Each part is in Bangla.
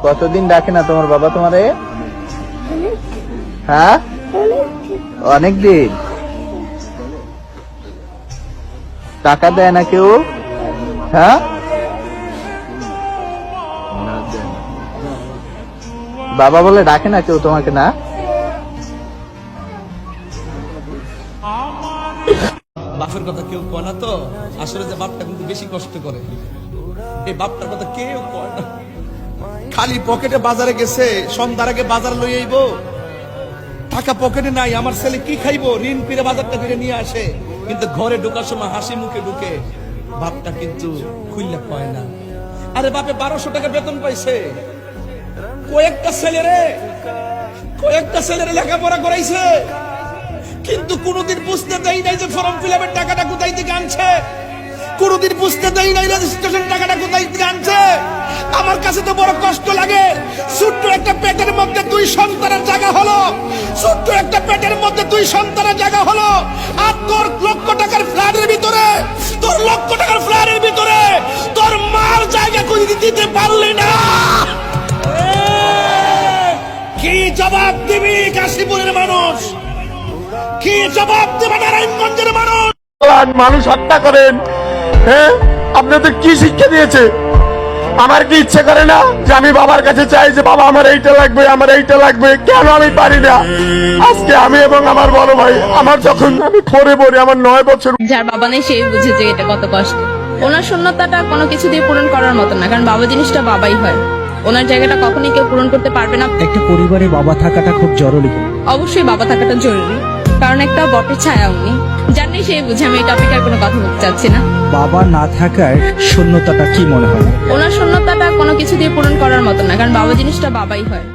কতদিন ডাকে না তোমার বাবা তোমারে? হ্যাঁ, অনেকদিন। টাকা দেয় না কেউ? হ্যাঁ, বাবা বলে ডাকে না কেউ তোমাকে? না, বাপের কথা কেউ কয় না তো। আসলে যে বাপটা কিন্তু বেশি কষ্ট করে, এই বাপটার কথা কেউ কয় না। খালি পকেটে বাজারে গেছে, সন্ধ্যার আগে বাজার লই আইবো, টাকা পকেটে নাই, আমার ছেলে কি খাইবো, ঋণ ফিরে বাজারটা ফিরে নিয়ে আসে, কিন্তু ঘরে ঢোকার সময় হাসি মুখে ঢুকে। বাপটা কিন্তু খুললে পায় না। আরে বাপে 1200 টাকা বেতন পাইছে, কয়েকটা ছেলেরে লেখাপড়া করাইছে, কিন্তু কোনোদিন বুঝতে দেয় নাই যে ফর্ম ফিল আপের টাকাটা কোথায় থেকে আনছে, কোনোদিন বুঝতে দেয় নাই রেজিস্ট্রেশন টাকাটা কোথায় থেকে আনছে। আমার কাছে তো বড় কষ্ট লাগে। ছোট্ট একটা পেটের মধ্যে 2 সন্তানের জায়গা হলো, ছোট্ট একটা পেটের মধ্যে 2 সন্তানের জায়গা হলো, আর তোর লক্ষ টাকার ফ্ল্যাটের ভিতরে, তোর লক্ষ টাকার ফ্ল্যাটের ভিতরে তোর মার জায়গা করে দিতে পারলি না। কি জবাব দিবি কাশীপুরের মানুষ? কি জবাব দেবে নারায়ণগঞ্জের মানুষ? মানুষ হত্যা করেন, হ্যাঁ? আপনাদের কি শিক্ষা দিয়েছে? আমার কি ইচ্ছে করে না যে আমি বাবার কাছে চাই যে বাবা আমার এইটা লাগবে, আমার এইটা লাগবে? কেন আমি পারি না? আজকে আমি এবং আমার বড় ভাই, আমার যখন আমি পড়ে আমার 9 বছর, যার বাবা নেই সেই বুঝে যে এটা কত কষ্ট। ওনার শূন্যতাটা কোনো কিছু দিয়ে পূরণ করার মতো না, কারণ বাবা জিনিসটা বাবাই হয়। ওনার জায়গাটা কখনোই কেউ পূরণ করতে পারবে না। একটা পরিবারে বাবা থাকাটা খুব জরুরি। অবশ্যই বাবা থাকাটা জরুরি, কারণ একটা বটের ছায়া উনি। যার নেই সেই বুঝে। আমি এই টপিকে আর কোনো কথা বলতে চাচ্ছি না। বাবা না থাকার শূন্যতাটা কি মনে হয়? ওনার শূন্যতাটা কোনো কিছু দিয়ে পূরণ করার মতো না, কারণ বাবা জিনিসটা বাবাই হয়।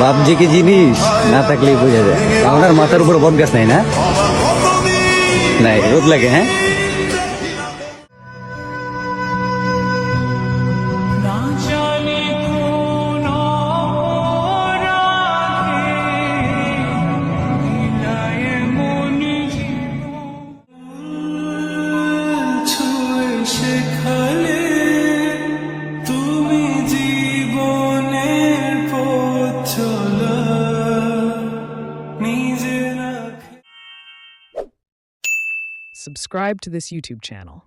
বাপ যে কি জিনিস না থাকলেই বোঝা যায়। আমার মাথার উপর বট গাছ নাই, না নাই, রোদ লাগে। হ্যাঁ, Subscribe to this YouTube channel.